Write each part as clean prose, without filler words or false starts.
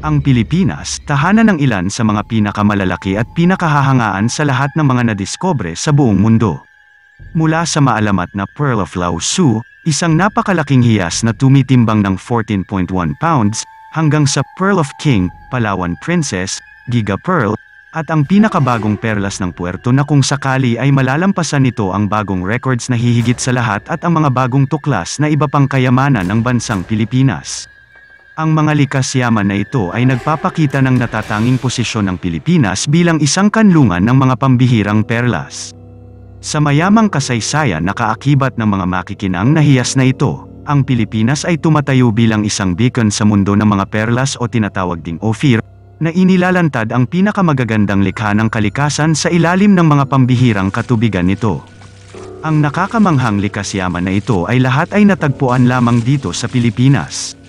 Ang Pilipinas, tahanan ng ilan sa mga pinakamalalaki at pinakahahangaan sa lahat ng mga nadiskobre sa buong mundo. Mula sa maalamat na Pearl of Lao Tzu, isang napakalaking hiyas na tumitimbang ng 14.1 pounds, hanggang sa Pearl of King, Palawan Princess, Giga Pearl, at ang pinakabagong perlas ng puerto na kung sakali ay malalampasan nito ang bagong records na hihigit sa lahat at ang mga bagong tuklas na iba pang kayamanan ng bansang Pilipinas. Ang mga likas yaman na ito ay nagpapakita ng natatanging posisyon ng Pilipinas bilang isang kanlungan ng mga pambihirang perlas. Sa mayamang kasaysayan na kaakibat ng mga makikinang na hiyas na ito, ang Pilipinas ay tumatayo bilang isang beacon sa mundo ng mga perlas o tinatawag ding Ophir, na inilalantad ang pinakamagagandang likha ng kalikasan sa ilalim ng mga pambihirang katubigan nito. Ang nakakamanghang likas yaman na ito ay lahat ay natagpuan lamang dito sa Pilipinas.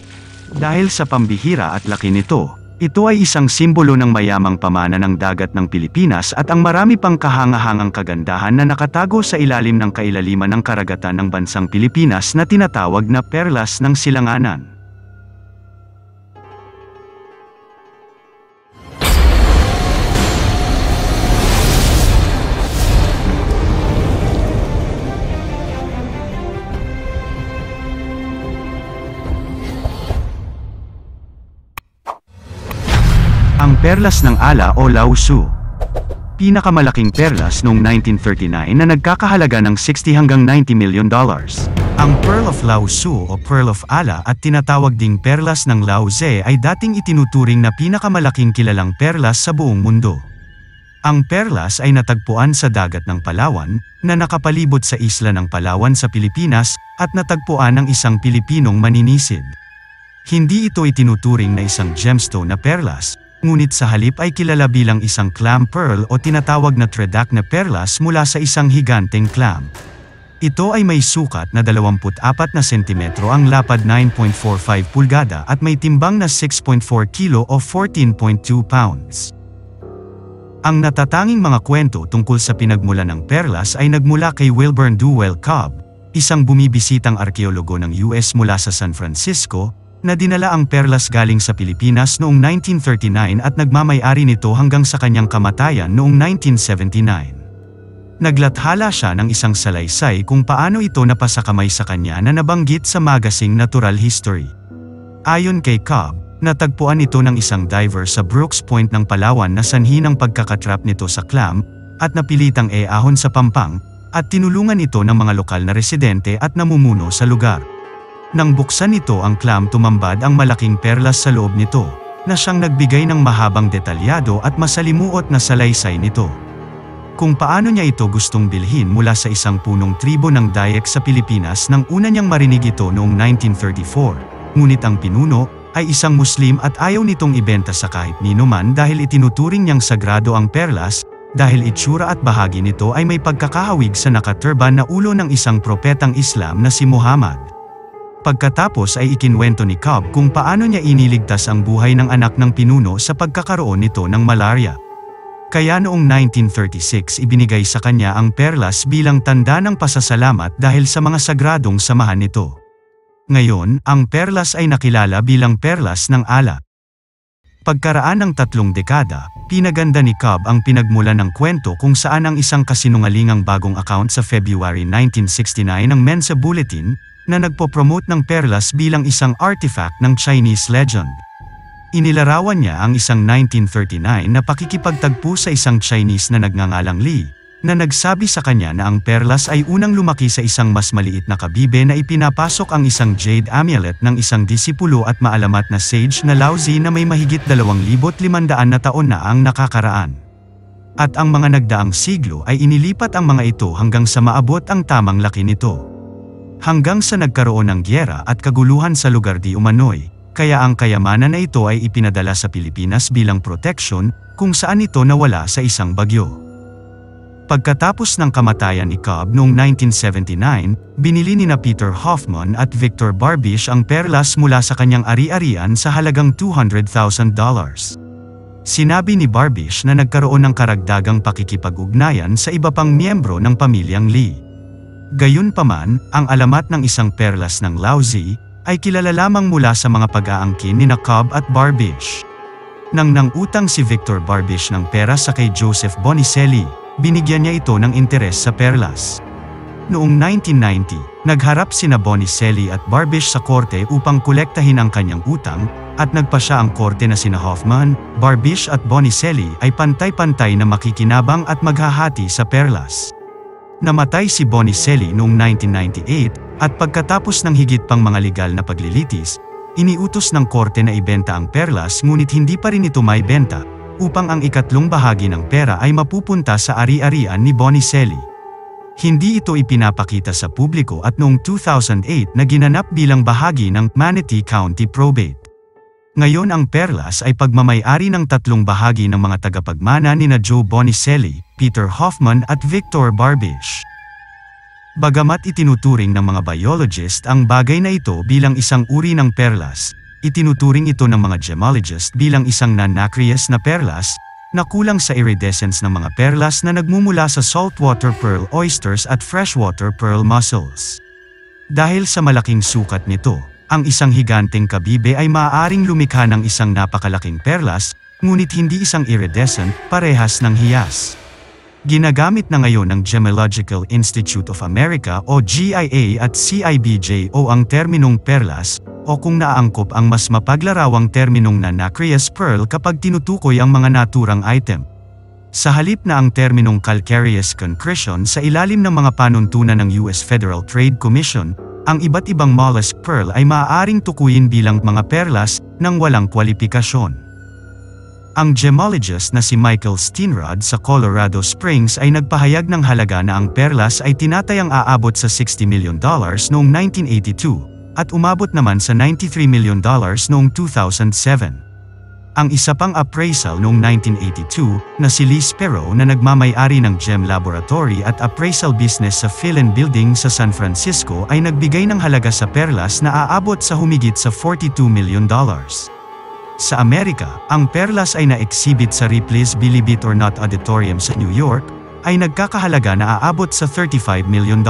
Dahil sa pambihira at laki nito, ito ay isang simbolo ng mayamang pamana ng dagat ng Pilipinas at ang marami pang kahangahangang kagandahan na nakatago sa ilalim ng kailaliman ng karagatan ng bansang Pilipinas na tinatawag na Perlas ng Silanganan. Ang Perlas ng Ala o Lao Tzu. Pinakamalaking perlas noong 1939 na nagkakahalaga ng $60 hanggang $90 million. Ang Pearl of Lao Tzu o Pearl of Ala at tinatawag ding Perlas ng Lao Tse ay dating itinuturing na pinakamalaking kilalang perlas sa buong mundo. Ang perlas ay natagpuan sa dagat ng Palawan, na nakapalibot sa isla ng Palawan sa Pilipinas, at natagpuan ng isang Pilipinong maninisid. Hindi ito itinuturing na isang gemstone na perlas, ngunit sa halip ay kilala bilang isang clam pearl o tinatawag na tredak na perlas mula sa isang higanteng clam. Ito ay may sukat na 24 na sentimetro, ang lapad 9.45 pulgada at may timbang na 6.4 kilo o 14.2 pounds. Ang natatanging mga kwento tungkol sa pinagmulan ng perlas ay nagmula kay Wilburn Duell Cobb, isang bumibisitang arkeologo ng US mula sa San Francisco, na dinala ang perlas galing sa Pilipinas noong 1939 at nagmamay-ari nito hanggang sa kanyang kamatayan noong 1979. Naglathala siya ng isang salaysay kung paano ito napasakamay sa kanya na nabanggit sa magasing Natural History. Ayon kay Cobb, natagpuan ito ng isang diver sa Brooks Point ng Palawan na sanhi ng pagkakatrap nito sa clam, at napilitang ahon sa pampang, at tinulungan ito ng mga lokal na residente at namumuno sa lugar. Nang buksan nito ang clam, tumambad ang malaking perlas sa loob nito, na siyang nagbigay ng mahabang detalyado at masalimuot na salaysay nito. Kung paano niya ito gustong bilhin mula sa isang punong tribo ng Dayak sa Pilipinas nang una niyang marinig ito noong 1934, ngunit ang pinuno ay isang Muslim at ayaw nitong ibenta sa kahit nino man dahil itinuturing niyang sagrado ang perlas, dahil itsura at bahagi nito ay may pagkakahawig sa nakaturban na ulo ng isang propetang Islam na si Muhammad. Pagkatapos ay ikinwento ni Cobb kung paano niya iniligtas ang buhay ng anak ng pinuno sa pagkakaroon nito ng malaria. Kaya noong 1936 ibinigay sa kanya ang perlas bilang tanda ng pasasalamat dahil sa mga sagradong samahan nito. Ngayon, ang perlas ay nakilala bilang Perlas ng Ala. Pagkaraan ng 3 dekada, pinaganda ni Cobb ang pinagmulan ng kwento kung saan ang isang kasinungalingang bagong account sa February 1969 ng Mensa Bulletin, na nagpo-promote ng perlas bilang isang artifact ng Chinese legend. Inilarawan niya ang isang 1939 na pakikipagtagpo sa isang Chinese na nagngangalang Li, na nagsabi sa kanya na ang perlas ay unang lumaki sa isang mas maliit na kabibe na ipinapasok ang isang jade amulet ng isang disipulo at maalamat na sage na Lao Tzu na may mahigit 2,500 na taon na ang nakakaraan. At ang mga nagdaang siglo ay inilipat ang mga ito hanggang sa maabot ang tamang laki nito. Hanggang sa nagkaroon ng gyera at kaguluhan sa lugar di umano'y, kaya ang kayamanan na ito ay ipinadala sa Pilipinas bilang proteksyon, kung saan ito nawala sa isang bagyo. Pagkatapos ng kamatayan ni Cobb noong 1979, binili nina Peter Hoffman at Victor Barbish ang perlas mula sa kanyang ari-arian sa halagang $200,000. Sinabi ni Barbish na nagkaroon ng karagdagang pakikipag-ugnayan sa iba pang miyembro ng pamilyang Lee. Gayunpaman, ang alamat ng isang perlas ng Lao Tzu ay kilala lamang mula sa mga pag-aangkin nina Cobb at Barbish. Nang nangutang si Victor Barbish ng pera sa kay Joseph Bonicelli, binigyan niya ito ng interes sa perlas. Noong 1990, nagharap sina Bonicelli at Barbish sa korte upang kolektahin ang kanyang utang, at nagpasya ang korte na sina Hoffman, Barbish at Bonicelli ay pantay-pantay na makikinabang at maghahati sa perlas. Namatay si Bonicelli noong 1998, at pagkatapos ng higit pang mga legal na paglilitis, iniutos ng korte na ibenta ang perlas ngunit hindi pa rin ito maibenta, upang ang ikatlong bahagi ng pera ay mapupunta sa ari-arian ni Bonicelli. Hindi ito ipinapakita sa publiko at noong 2008 na ginanap bilang bahagi ng Manatee County Probate. Ngayon ang perlas ay pagmamay-ari ng tatlong bahagi ng mga tagapagmana nina Joe Bonicelli, Peter Hoffman at Victor Barbish. Bagamat itinuturing ng mga biologist ang bagay na ito bilang isang uri ng perlas, itinuturing ito ng mga gemologist bilang isang non-nacreous na perlas, na kulang sa iridescence ng mga perlas na nagmumula sa saltwater pearl oysters at freshwater pearl mussels. Dahil sa malaking sukat nito, ang isang higanteng kabibe ay maaaring lumikha ng isang napakalaking perlas, ngunit hindi isang iridescent, parehas ng hiyas. Ginagamit na ngayon ng Gemological Institute of America o GIA at CIBJ ang terminong perlas, o kung naaangkop ang mas mapaglarawang terminong non-nacreous pearl kapag tinutukoy ang mga naturang item. Sa halip na ang terminong calcareous concretion sa ilalim ng mga panuntunan ng US Federal Trade Commission, ang iba't ibang mollusk pearl ay maaaring tukuyin bilang mga perlas nang walang kwalipikasyon. Ang gemologist na si Michael Steenrod sa Colorado Springs ay nagpahayag ng halaga na ang perlas ay tinatayang aabot sa $60 million noong 1982, at umabot naman sa $93 million noong 2007. Ang isa pang appraisal noong 1982, na si Lee Sparrow na nagmamay-ari ng Gem Laboratory at appraisal business sa Phelan Building sa San Francisco ay nagbigay ng halaga sa perlas na aabot sa humigit sa $42 million. Sa Amerika, ang perlas ay na-exhibit sa Ripley's Believe It or Not Auditorium sa New York, ay nagkakahalaga na aabot sa $35 million.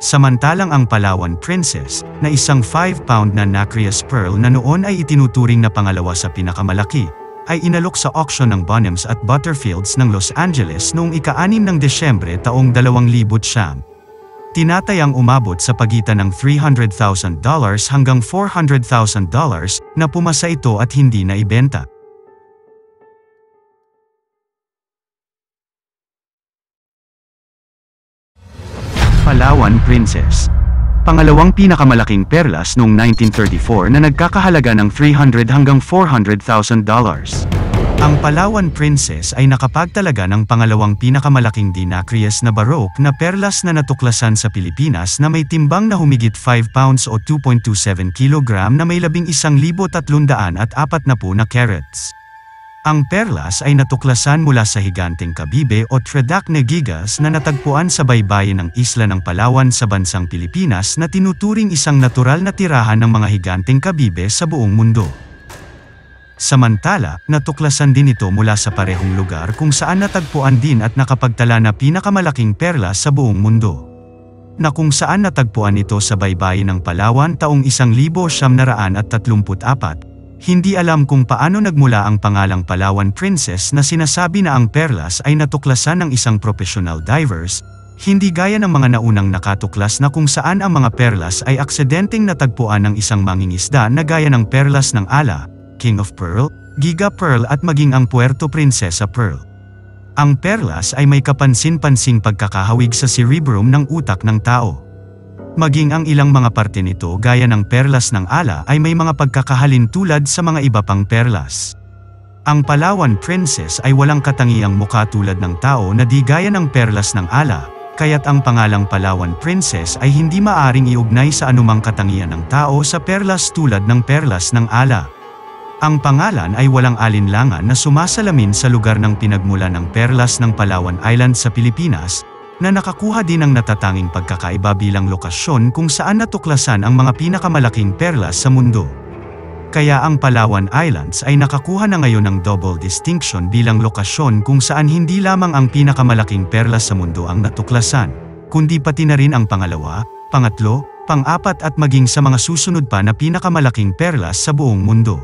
Samantalang ang Palawan Princess, na isang 5-pound na nacreous pearl na noon ay itinuturing na pangalawa sa pinakamalaki, ay inalok sa auction ng Bonhams at Butterfields ng Los Angeles noong ika-6 ng Desyembre taong 2009. Tinatayang umabot sa pagitan ng $300,000 hanggang $400,000 na pumasa ito at hindi na ibenta. Palawan Princess. Pangalawang pinakamalaking perlas noong 1934 na nagkakahalaga ng $300,000 hanggang $400,000. Ang Palawan Princess ay nakapagtalaga ng pangalawang pinakamalaking dinacreous na baroque na perlas na natuklasan sa Pilipinas na may timbang na humigit 5 pounds o 2.27 kg na may 11,340 na carats. Ang perlas ay natuklasan mula sa higanteng kabibe o Tridacne gigas na natagpuan sa baybayin ng isla ng Palawan sa bansang Pilipinas na tinuturing isang natural na tirahan ng mga higanteng kabibe sa buong mundo. Samantala, natuklasan din ito mula sa parehong lugar kung saan natagpuan din at nakapagtala na pinakamalaking perlas sa buong mundo, na kung saan natagpuan ito sa baybayin ng Palawan taong 1934. Hindi alam kung paano nagmula ang pangalang Palawan Princess na sinasabi na ang perlas ay natuklasan ng isang professional divers, hindi gaya ng mga naunang nakatuklas na kung saan ang mga perlas ay aksidenteng natagpuan ng isang mangingisda na gaya ng perlas ng Ala, King of Pearl, Giga Pearl at maging ang Puerto Princesa Pearl. Ang perlas ay may kapansin-pansing pagkakahawig sa cerebrum ng utak ng tao. Maging ang ilang mga parte nito gaya ng perlas ng Ala ay may mga pagkakahalin tulad sa mga iba pang perlas. Ang Palawan Princess ay walang katangiang mukha tulad ng tao na di gaya ng perlas ng Ala, kaya't ang pangalang Palawan Princess ay hindi maaring iugnay sa anumang katangian ng tao sa perlas tulad ng perlas ng Ala. Ang pangalan ay walang alinlangan na sumasalamin sa lugar ng pinagmulan ng perlas ng Palawan Island sa Pilipinas, na nakakuha din ng natatanging pagkakaiba bilang lokasyon kung saan natuklasan ang mga pinakamalaking perlas sa mundo. Kaya ang Palawan Islands ay nakakuha na ngayon ng double distinction bilang lokasyon kung saan hindi lamang ang pinakamalaking perlas sa mundo ang natuklasan, kundi pati na rin ang pangalawa, pangatlo, pang-apat at maging sa mga susunod pa na pinakamalaking perlas sa buong mundo.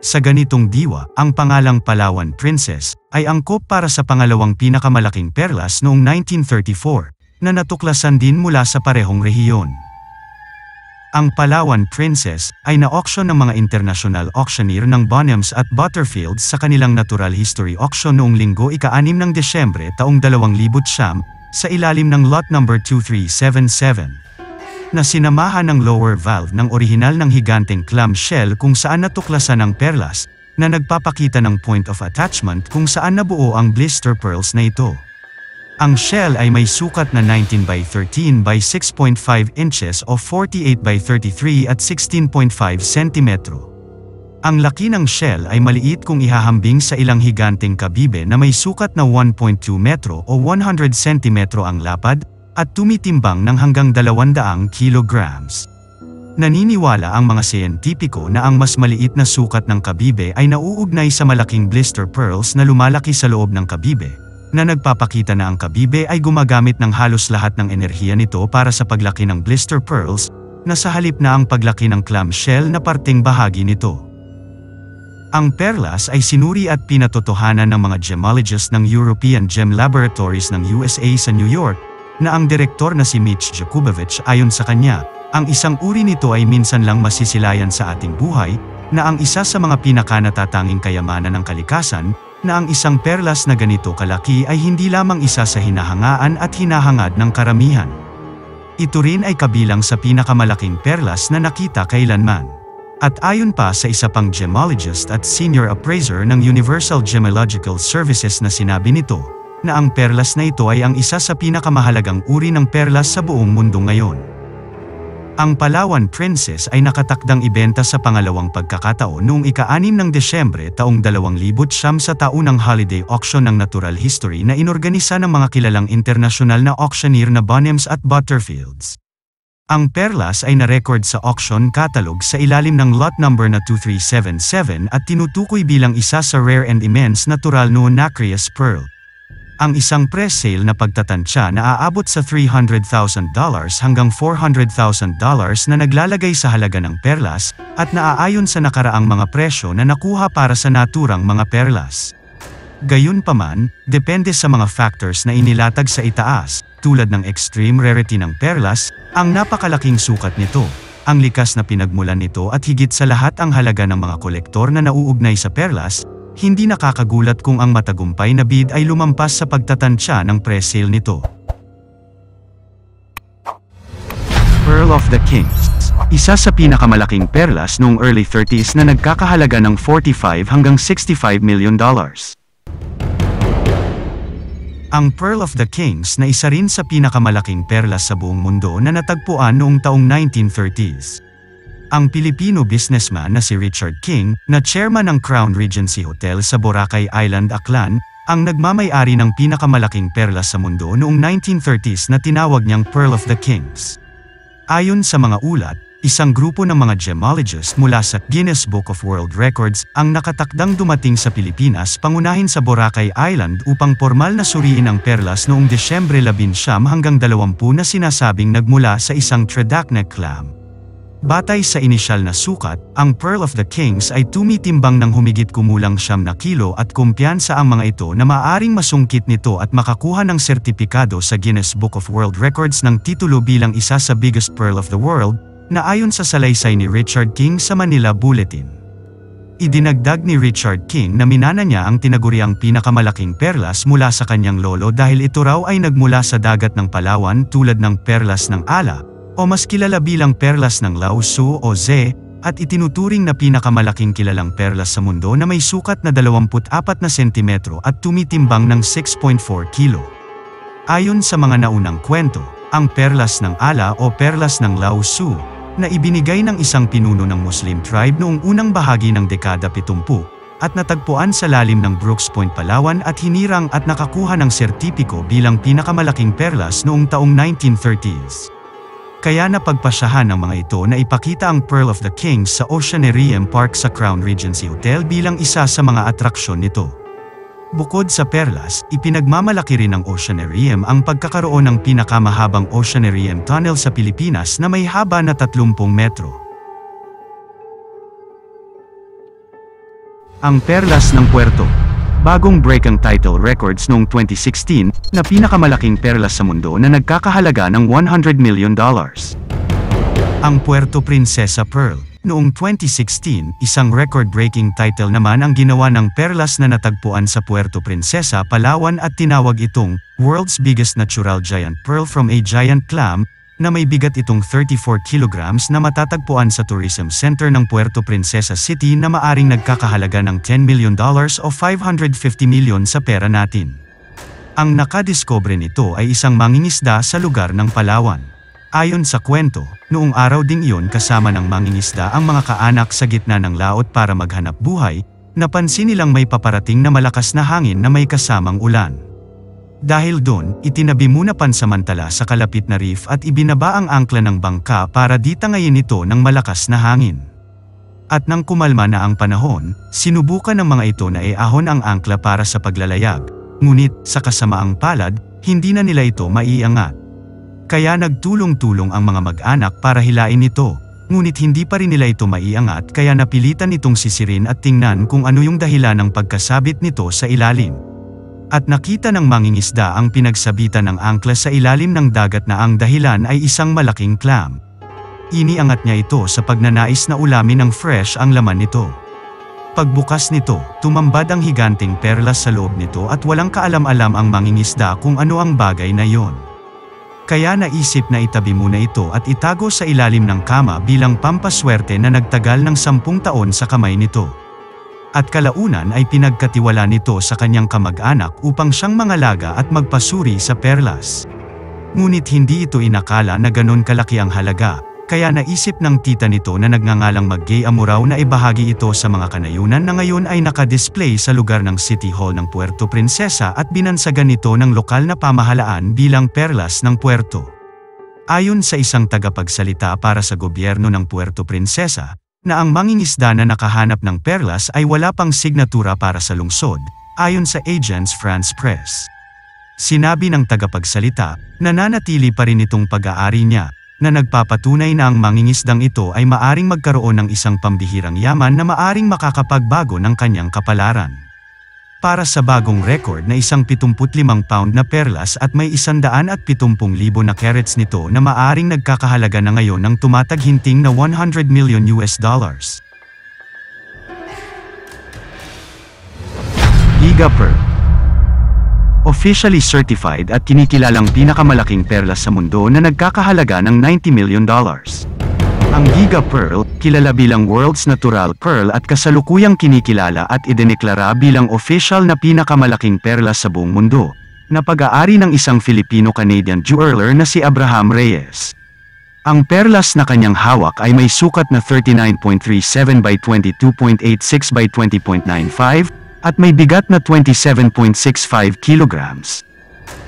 Sa ganitong diwa, ang pangalang Palawan Princess ay angkop para sa pangalawang pinakamalaking perlas noong 1934 na natuklasan din mula sa parehong rehiyon. Ang Palawan Princess ay na-auction ng mga international auctioneer ng Bonhams at Butterfields sa kanilang natural history auction noong Linggo ika-6 ng Desyembre taong 2009 sa ilalim ng lot number 2377. Na sinamahan ng lower valve ng orihinal ng higanteng clamshell kung saan natuklasan ang perlas, na nagpapakita ng point of attachment kung saan nabuo ang blister pearls na ito. Ang shell ay may sukat na 19 by 13 by 6.5 inches o 48 by 33 at 16.5 sentimetro. Ang laki ng shell ay maliit kung ihahambing sa ilang higanteng kabibe na may sukat na 1.2 metro o 100 sentimetro ang lapad, at tumitimbang ng hanggang 200 kilograms. Naniniwala ang mga siyentipiko na ang mas maliit na sukat ng kabibe ay nauugnay sa malaking blister pearls na lumalaki sa loob ng kabibe, na nagpapakita na ang kabibe ay gumagamit ng halos lahat ng enerhiya nito para sa paglaki ng blister pearls, na sa halip na ang paglaki ng clamshell na parteng bahagi nito. Ang perlas ay sinuri at pinatotohanan ng mga gemologists ng European Gem Laboratories ng USA sa New York, na ang direktor na si Mitch Jakubowicz ayon sa kanya, ang isang uri nito ay minsan lang masisilayan sa ating buhay, na ang isa sa mga pinakanatatanging kayamanan ng kalikasan, na ang isang perlas na ganito kalaki ay hindi lamang isa sa hinahangaan at hinahangad ng karamihan. Ito rin ay kabilang sa pinakamalaking perlas na nakita kailanman. At ayon pa sa isa pang gemologist at senior appraiser ng Universal Gemological Services na sinabi nito, na ang perlas na ito ay ang isa sa pinakamahalagang uri ng perlas sa buong mundo ngayon. Ang Palawan Princess ay nakatakdang ibenta sa pangalawang pagkakataon noong ika-6 ng Desyembre taong 2009 sa taunang holiday auction ng natural history na inorganisa ng mga kilalang internasyonal na auctioneer na Bonhams at Butterfields. Ang perlas ay na-record sa auction catalog sa ilalim ng lot number na 2377 at tinutukoy bilang isa sa rare and immense natural no nacreous pearl. Ang isang pre-sale na pagtatansya na aabot sa $300,000 hanggang $400,000 na naglalagay sa halaga ng perlas, at naaayon sa nakaraang mga presyo na nakuha para sa naturang mga perlas. Gayunpaman, depende sa mga factors na inilatag sa itaas, tulad ng extreme rarity ng perlas, ang napakalaking sukat nito, ang likas na pinagmulan nito at higit sa lahat ang halaga ng mga kolektor na nauugnay sa perlas. Hindi nakakagulat kung ang matagumpay na bid ay lumampas sa pagtatansya ng pre-sale nito. Pearl of the Kings. Isa sa pinakamalaking perlas noong early 30s na nagkakahalaga ng $45 hanggang $65 million. Ang Pearl of the Kings na isa rin sa pinakamalaking perlas sa buong mundo na natagpuan noong taong 1930s. Ang Pilipino businessman na si Richard King, na chairman ng Crown Regency Hotel sa Boracay Island, Aklan, ang nagmamay-ari ng pinakamalaking perlas sa mundo noong 1930s na tinawag niyang Pearl of the Kings. Ayon sa mga ulat, isang grupo ng mga gemologists mula sa Guinness Book of World Records ang nakatakdang dumating sa Pilipinas pangunahin sa Boracay Island upang formal na suriin ang perlas noong Desyembre 19 hanggang 20 na sinasabing nagmula sa isang tridacnate clam. Batay sa inisyal na sukat, ang Pearl of the Kings ay tumitimbang ng humigit kumulang 9 kilo at kumpiyansa ang mga ito na maaaring masungkit nito at makakuha ng sertipikado sa Guinness Book of World Records ng titulo bilang isa sa biggest pearl of the world, na ayon sa salaysay ni Richard King sa Manila Bulletin. Idinagdag ni Richard King na minana niya ang tinaguriang pinakamalaking perlas mula sa kanyang lolo dahil ito raw ay nagmula sa dagat ng Palawan tulad ng perlas ng Ala, o mas kilala bilang perlas ng Lao Tzu o Ze, at itinuturing na pinakamalaking kilalang perlas sa mundo na may sukat na 24 na sentimetro at tumitimbang ng 6.4 kilo. Ayon sa mga naunang kwento, ang perlas ng Ala o perlas ng Lao Tzu, na ibinigay ng isang pinuno ng Muslim tribe noong unang bahagi ng dekada 70, at natagpuan sa lalim ng Brooks Point, Palawan at hinirang at nakakuha ng sertipiko bilang pinakamalaking perlas noong taong 1930s. Kaya napagpasyahan ng mga ito na ipakita ang Pearl of the Kings sa Oceanarium Park sa Crown Regency Hotel bilang isa sa mga atraksyon nito. Bukod sa perlas, ipinagmamalaki rin ng Oceanarium ang pagkakaroon ng pinakamahabang Oceanarium Tunnel sa Pilipinas na may haba na 30 metro. Ang Perlas ng Puerto. Bagong break ang title records noong 2016 na pinakamalaking perlas sa mundo na nagkakahalaga ng $100 million. Ang Puerto Princesa Pearl. Noong 2016, isang record-breaking title naman ang ginawa ng perlas na natagpuan sa Puerto Princesa, Palawan at tinawag itong World's Biggest Natural Giant Pearl from a Giant Clam, na may bigat itong 34 kilograms na matatagpuan sa Tourism Center ng Puerto Princesa City na maaring nagkakahalaga ng $10 million o 550 million sa pera natin. Ang nakadiskubre nito ay isang mangingisda sa lugar ng Palawan. Ayon sa kwento, noong araw ding iyon kasama ng mangingisda ang mga kaanak sa gitna ng laot para maghanap buhay, napansin nilang may paparating na malakas na hangin na may kasamang ulan. Dahil doon, itinabi muna pansamantala sa kalapit na reef at ibinaba ang angkla ng bangka para di tangayin ito ng malakas na hangin. At nang kumalma na ang panahon, sinubukan ng mga ito na iahon ang angkla para sa paglalayag, ngunit sa kasamaang palad, hindi na nila ito maiangat. Kaya nagtulong-tulong ang mga mag-anak para hilain ito, ngunit hindi pa rin nila ito maiangat kaya napilitan itong sisirin at tingnan kung ano yung dahilan ng pagkasabit nito sa ilalim. At nakita ng mangingisda ang pinagsabitan ng angkla sa ilalim ng dagat na ang dahilan ay isang malaking clam. Iniangat niya ito sa pagnanais na ulamin ng fresh ang laman nito. Pagbukas nito, tumambad ang higanting perlas sa loob nito at walang kaalam-alam ang mangingisda kung ano ang bagay na yon. Kaya naisip na itabi muna ito at itago sa ilalim ng kama bilang pampaswerte na nagtagal ng 10 taon sa kamay nito. At kalaunan ay pinagkatiwala nito sa kanyang kamag-anak upang siyang mangalaga at magpasuri sa perlas. Ngunit hindi ito inakala na ganon kalaki ang halaga, kaya naisip ng tita nito na nagngangalang Maggay Amurao na ibahagi ito sa mga kanayunan na ngayon ay nakadisplay sa lugar ng City Hall ng Puerto Princesa at binansagan nito ng lokal na pamahalaan bilang Perlas ng Puerto. Ayon sa isang tagapagsalita para sa gobyerno ng Puerto Princesa, na ang mangingisda na nakahanap ng perlas ay wala pang signatura para sa lungsod, ayon sa Agence France Presse. Sinabi ng tagapagsalita, nananatili pa rin itong pag-aari niya, na nagpapatunay na ang mangingisdang ito ay maaring magkaroon ng isang pambihirang yaman na maaring makakapagbago ng kanyang kapalaran. Para sa bagong record na isang 75-pound na perlas at may 170,000 na carats nito na maaring nagkakahalaga na ngayon ng tumataghinting na $100 million. Giga Pearl. Officially certified at kinikilalang pinakamalaking perlas sa mundo na nagkakahalaga ng $90 million. Ang Giga Pearl, kilala bilang World's Natural Pearl at kasalukuyang kinikilala at idineklara bilang official na pinakamalaking perlas sa buong mundo, na pag-aari ng isang Filipino-Canadian jeweler na si Abraham Reyes. Ang perlas na kanyang hawak ay may sukat na 39.37 by 22.86 by 20.95 at may bigat na 27.65 kilograms.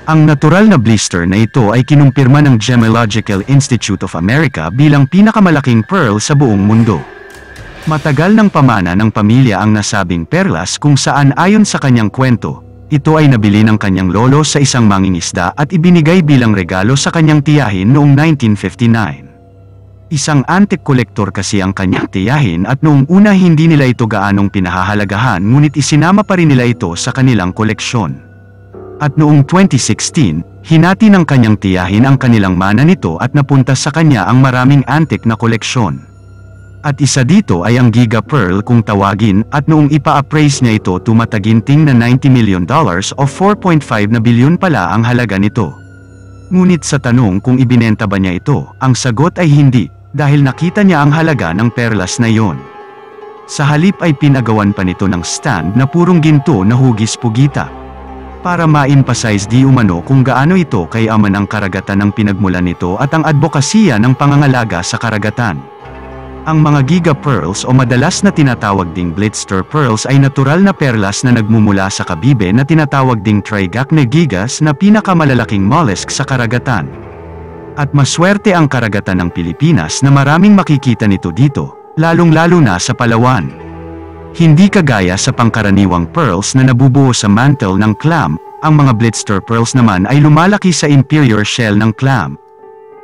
Ang natural na blister na ito ay kinumpirma ng Gemological Institute of America bilang pinakamalaking pearl sa buong mundo. Matagal ng pamana ng pamilya ang nasabing perlas kung saan ayon sa kanyang kwento, ito ay nabili ng kanyang lolo sa isang mangingisda at ibinigay bilang regalo sa kanyang tiyahin noong 1959. Isang antique collector kasi ang kanyang tiyahin at noong una hindi nila ito gaanong pinahahalagahan ngunit isinama pa rin nila ito sa kanilang koleksyon. At noong 2016, hinati ng kanyang tiyahin ang kanilang mana nito at napunta sa kanya ang maraming antique na koleksyon. At isa dito ay ang Giga Pearl kung tawagin at noong ipa-appraise niya ito tumataginting na $90 million o 4.5 na bilyon pala ang halaga nito. Ngunit sa tanong kung ibinenta ba niya ito, ang sagot ay hindi, dahil nakita niya ang halaga ng perlas na iyon. Sa halip ay pinagawan pa nito ng stand na purong ginto na hugis-pugita. Para ma-emphasize di umano kung gaano ito kayaman ang karagatan ng pinagmulan nito at ang advokasya ng pangangalaga sa karagatan. Ang mga Giga Pearls o madalas na tinatawag ding Blister Pearls ay natural na perlas na nagmumula sa kabibe na tinatawag ding Trigacne gigas na pinakamalalaking mollusk sa karagatan. At maswerte ang karagatan ng Pilipinas na maraming makikita nito dito, lalong-lalo na sa Palawan. Hindi kagaya sa pangkaraniwang pearls na nabubuo sa mantle ng clam, ang mga blister pearls naman ay lumalaki sa inferior shell ng clam.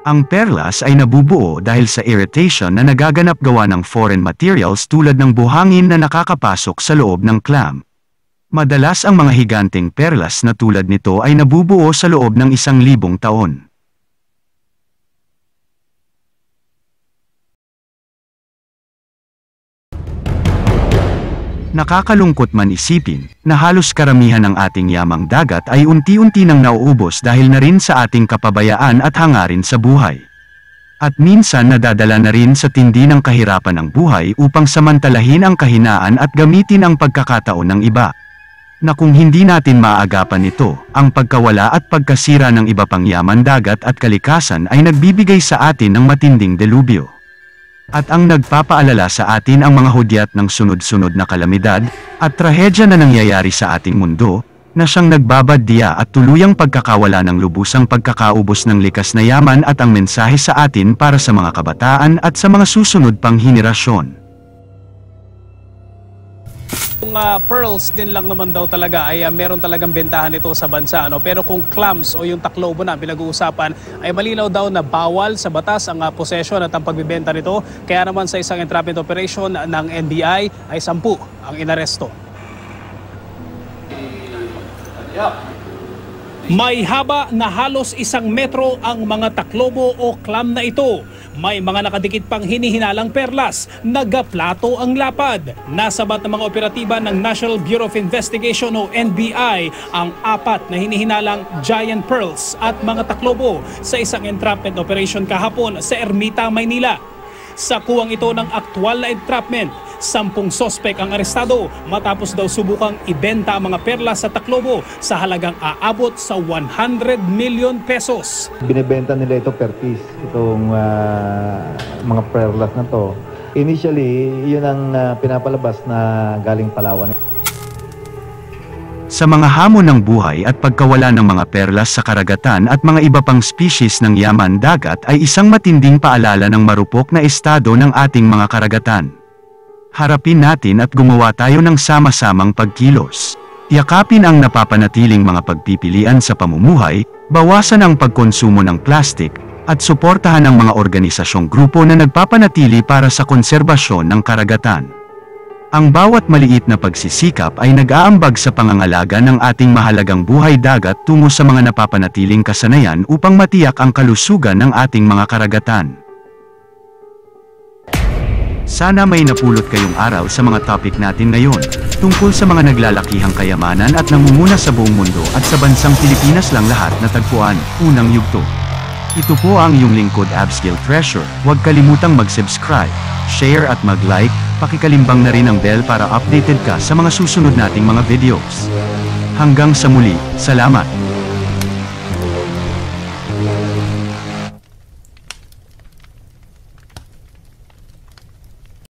Ang perlas ay nabubuo dahil sa irritation na nagaganap gawa ng foreign materials tulad ng buhangin na nakakapasok sa loob ng clam. Madalas ang mga higanteng perlas na tulad nito ay nabubuo sa loob ng 1,000 taon. Nakakalungkot man isipin na halos karamihan ng ating yamang dagat ay unti-unti nang nauubos dahil na rin sa ating kapabayaan at hangarin sa buhay. At minsan nadadala na rin sa tindi ng kahirapan ng buhay upang samantalahin ang kahinaan at gamitin ang pagkakataon ng iba. Na kung hindi natin maagapan ito, ang pagkawala at pagkasira ng iba pang yaman dagat at kalikasan ay nagbibigay sa atin ng matinding delubyo. At ang nagpapaalala sa atin ang mga hudyat ng sunod-sunod na kalamidad at trahedya na nangyayari sa ating mundo, na siyang nagbabadya at tuluyang pagkakawala ng lubusang pagkakaubos ng likas na yaman at ang mensahe sa atin para sa mga kabataan at sa mga susunod pang henerasyon. Kung pearls din lang naman daw talaga ay meron talagang bentahan ito sa bansa. Pero kung clams o yung taklobo na pinag-uusapan ay malinaw daw na bawal sa batas ang possession at ang pagbibenta nito. Kaya naman sa isang entrapment operation ng NBI ay 10 ang inaresto. May haba na halos 1 metro ang mga taklobo o clam na ito. May mga nakadikit pang hinihinalang perlas, nagaplato ang lapad. Nasabat ng mga operatiba ng National Bureau of Investigation o NBI ang 4 na hinihinalang giant pearls at mga taklobo sa isang entrapment operation kahapon sa Ermita, Maynila. Sa kuwang ito ng aktwal na entrapment, 10 sospek ang arestado matapos daw subukang ibenta ang mga perlas sa taklobo sa halagang aabot sa 100 million pesos. Binibenta nila ito per piece, itong mga perlas na to. Initially, yun ang pinapalabas na galing Palawan. Sa mga hamon ng buhay at pagkawala ng mga perlas sa karagatan at mga iba pang species ng yaman dagat ay isang matinding paalala ng marupok na estado ng ating mga karagatan. Harapin natin at gumawa tayo ng sama-samang pagkilos. Yakapin ang napapanatiling mga pagpipilian sa pamumuhay, bawasan ang pagkonsumo ng plastik, at suportahan ang mga organisasyong grupo na nagpapanatili para sa konserbasyon ng karagatan. Ang bawat maliit na pagsisikap ay nag-aambag sa pangangalaga ng ating mahalagang buhay dagat tungo sa mga napapanatiling kasanayan upang matiyak ang kalusugan ng ating mga karagatan. Sana may napulot kayong aral sa mga topic natin ngayon, tungkol sa mga naglalakihang kayamanan at namumuna sa buong mundo at sa bansang Pilipinas lang lahat natagpuan, unang yugto. Ito po ang iyong lingkod Absgill Treasure. Huwag kalimutang mag-subscribe, share at mag-like, pakikalimbang na rin ang bell para updated ka sa mga susunod nating mga videos. Hanggang sa muli, salamat!